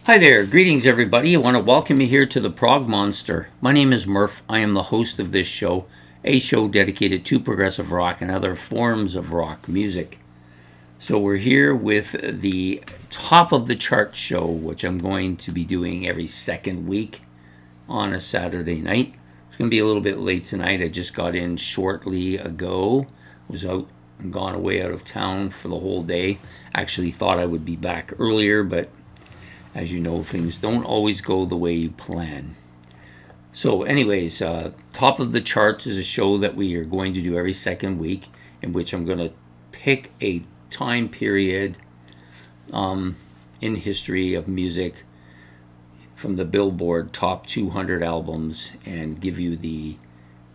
Hi there, greetings everybody. I want to welcome you here to the Prog Monster. My name is Murph. I am the host of this show, a show dedicated to progressive rock and other forms of rock music. So we're here with the top of the chart show, which I'm going to be doing every second week on a Saturday night. It's going to be a little bit late tonight. I just got in shortly ago. Was out and gone away out of town for the whole day. Actually thought I would be back earlier, but as you know, things don't always go the way you plan. So anyways, Top of the Charts is a show that we are going to do every second week, in which I'm going to pick a time period in history of music from the Billboard Top 200 albums and give you the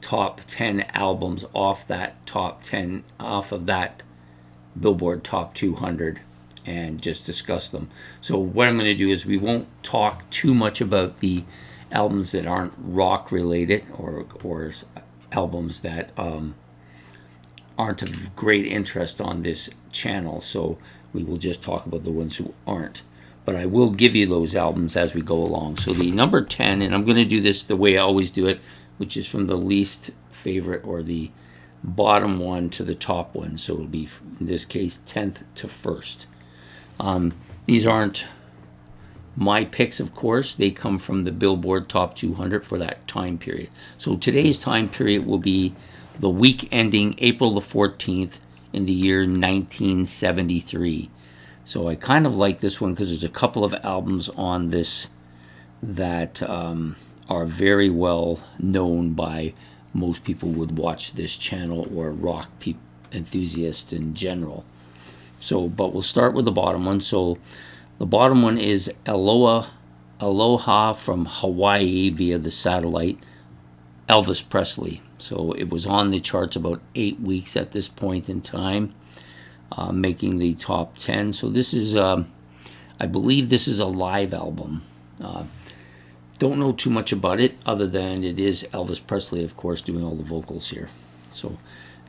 top 10 albums off of that Billboard Top 200 and just discuss them. So what I'm going to do is we won't talk too much about the albums that aren't rock related or albums that aren't of great interest on this channel. So we will just talk about the ones who aren't. But I will give you those albums as we go along. So the number 10, and I'm going to do this the way I always do it, which is from the least favorite or the bottom one to the top one. So it'll be, in this case, 10th to 1st. These aren't my picks, of course. They come from the Billboard Top 200 for that time period. So today's time period will be the week ending April the 14th in the year 1973. So I kind of like this one because there's a couple of albums on this that are very well known by most people would watch this channel or rock enthusiasts in general. So, but we'll start with the bottom one. So the bottom one is Aloha from Hawaii via the satellite, Elvis Presley. So it was on the charts about 8 weeks at this point in time, making the top 10. So this is, I believe this is a live album. Don't know too much about it other than it is Elvis Presley, of course, doing all the vocals here. So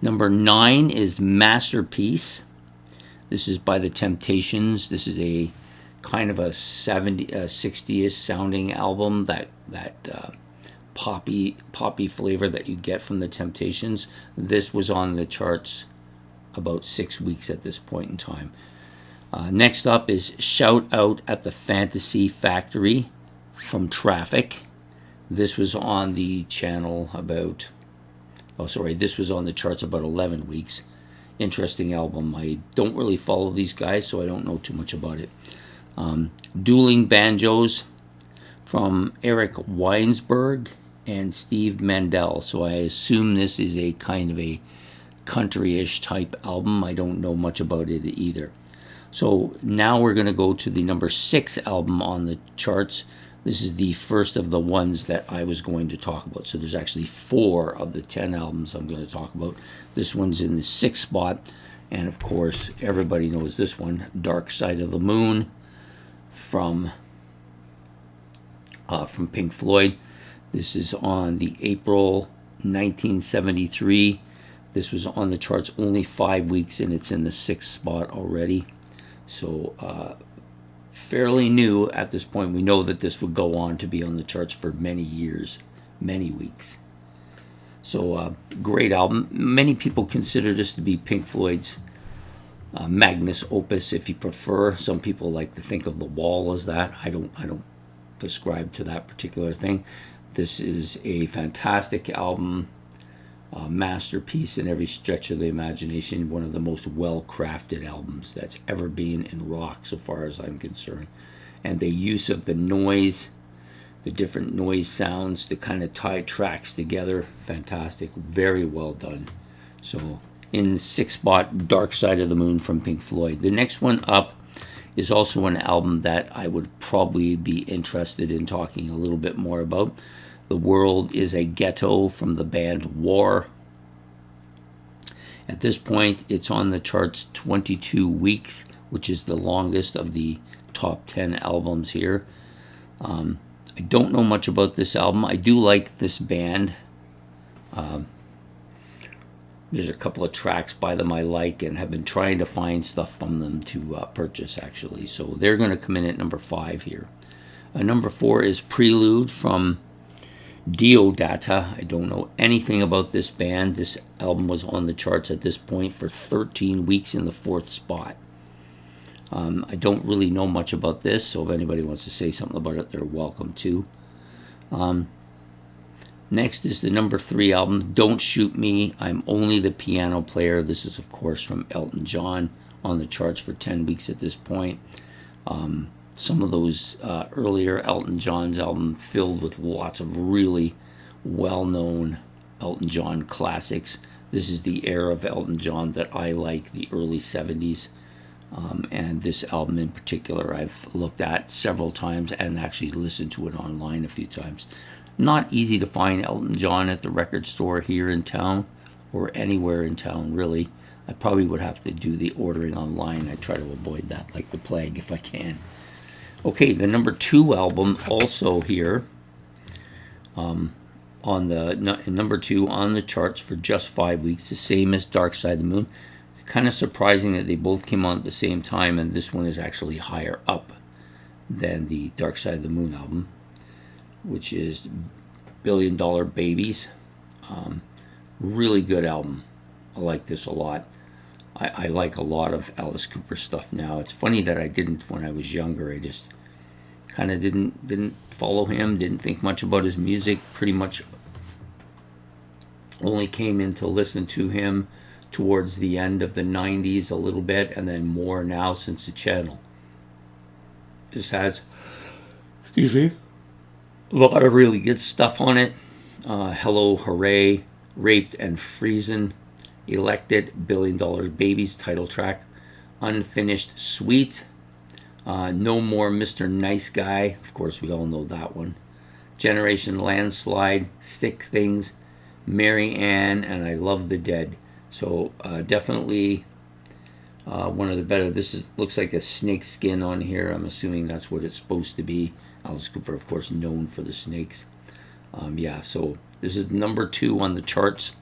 number 9 is Masterpiece. This is by the Temptations. This is a kind of a 60ish sounding album, that poppy flavor that you get from the Temptations. This was on the charts about 6 weeks at this point in time. Next up is Shout Out at the Fantasy Factory from Traffic. This was on the channel this was on the charts about 11 weeks. Interesting album. I don't really follow these guys, so I don't know too much about it. Dueling Banjos from Eric Weinsberg and Steve Mandel. So I assume this is a kind of a country-ish type album. I don't know much about it either. So now we're going to go to the number 6 album on the charts. This is the first of the ones that I was going to talk about. So there's actually 4 of the 10 albums I'm going to talk about. This one's in the 6th spot. And of course, everybody knows this one, Dark Side of the Moon from Pink Floyd. This is on the April 1973. This was on the charts only 5 weeks, and it's in the 6th spot already. So fairly new at this point. We know that this would go on to be on the charts for many years, many weeks. So great album. Many people consider this to be Pink Floyd's magnus opus, if you prefer. Some people like to think of The Wall as that. I don't prescribe to that particular thing. This is a fantastic album, masterpiece in every stretch of the imagination. One of the most well-crafted albums that's ever been in rock, so far as I'm concerned. And the use of the noise, the different noise sounds to kind of tie tracks together, fantastic, very well done. So in the 6th spot, Dark Side of the Moon from Pink Floyd. The next one up is also an album that I would probably be interested in talking a little bit more about. The World is a Ghetto from the band War. At this point, it's on the charts 22 weeks, which is the longest of the top 10 albums here. I don't know much about this album. I do like this band. There's a couple of tracks by them I like and have been trying to find stuff from them to purchase, actually. So they're going to come in at number 5 here. Number 4 is Prelude from Diodata. I don't know anything about this band. This album was on the charts at this point for 13 weeks in the 4th spot. I don't really know much about this, so if anybody wants to say something about it, they're welcome to. Next is the number 3 album, Don't Shoot Me, I'm Only the Piano Player. This is, of course, from Elton John, on the charts for 10 weeks at this point. Some of those earlier Elton John's album filled with lots of really well-known Elton John classics. This is the era of Elton John that I like, the early 70s. And this album in particular I've looked at several times and actually listened to it online a few times. Not easy to find Elton John at the record store here in town or anywhere in town, really. I probably would have to do the ordering online. I try to avoid that like the plague if I can. Okay, the number 2 album also here on the number 2 on the charts for just 5 weeks, the same as Dark Side of the Moon. Kind of surprising that they both came on at the same time, and this one is actually higher up than the Dark Side of the Moon album, which is Billion Dollar Babies. Really good album. I like this a lot. I like a lot of Alice Cooper stuff now. It's funny that I didn't when I was younger. I just kind of didn't follow him, didn't think much about his music, pretty much only came in to listen to him towards the end of the 90s a little bit, and then more now since the channel. This has, excuse me, a lot of really good stuff on it. Hello, Hooray, Raped and Freezin', Elected, Billion Dollar Babies title track, Unfinished Sweet, No More Mr. Nice Guy, of course we all know that one, Generation Landslide, Stick Things, Mary Ann, and I Love the Dead. So definitely one of the better. This looks like a snake skin on here. I'm assuming that's what it's supposed to be. Alice Cooper, of course, known for the snakes. Yeah, so this is number 2 on the charts.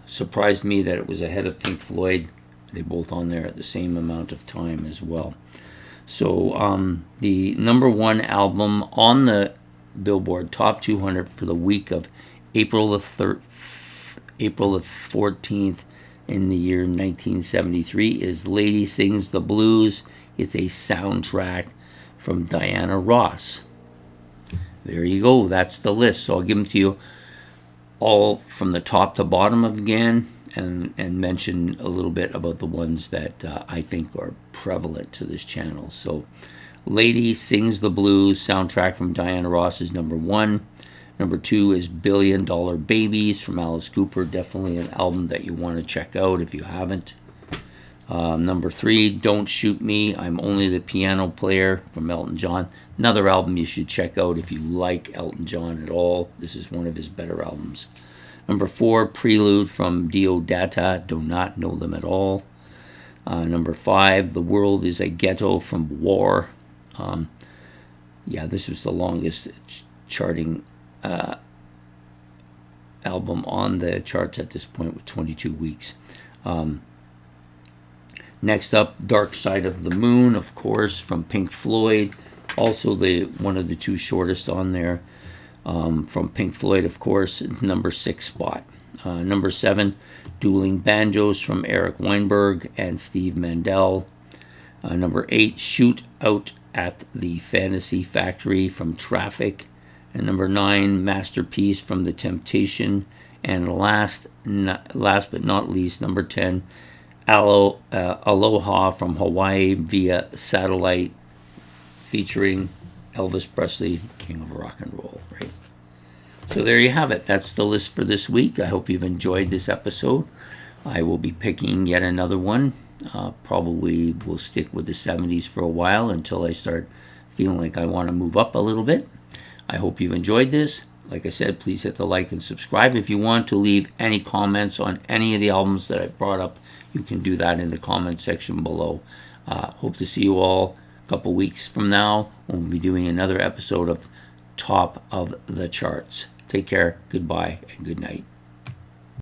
Surprised me that it was ahead of Pink Floyd. They're both on there at the same amount of time as well. So the number 1 album on the Billboard Top 200 for the week of April the 14th in the year 1973 is Lady Sings the Blues. It's a soundtrack from Diana Ross. There you go. That's the list. So I'll give them to you all from the top to bottom again, and mention a little bit about the ones that I think are prevalent to this channel. So Lady Sings the Blues soundtrack from Diana Ross is number 1. Number 2 is Billion Dollar Babies from Alice Cooper. Definitely an album that you want to check out if you haven't. Number 3, Don't Shoot Me, I'm Only the Piano Player from Elton John. Another album you should check out if you like Elton John at all. This is one of his better albums. Number 4, Prelude from Diodata. Do not know them at all. Number 5, The World is a Ghetto from War. Yeah, this was the longest charting album on the charts at this point with 22 weeks. Next up, Dark Side of the Moon, of course, from Pink Floyd. Also one of the 2 shortest on there. From Pink Floyd, of course, number 6 spot. Number 7, Dueling Banjos from Eric Weinberg and Steve Mandel. Number 8, Shoot Out at the Fantasy Factory from Traffic. And number 9, Masterpiece from The Temptation. And last but not least, number 10, Aloha from Hawaii via satellite, featuring Elvis Presley, King of Rock and Roll, right? So there you have it. That's the list for this week. I hope you've enjoyed this episode. I will be picking yet another one. Probably will stick with the 70s for a while until I start feeling like I want to move up a little bit. I hope you've enjoyed this. Like I said, please hit the like and subscribe. If you want to leave any comments on any of the albums that I brought up, you can do that in the comment section below. Hope to see you all a couple weeks from now when we'll be doing another episode of Top of the Charts. Take care, goodbye, and good night.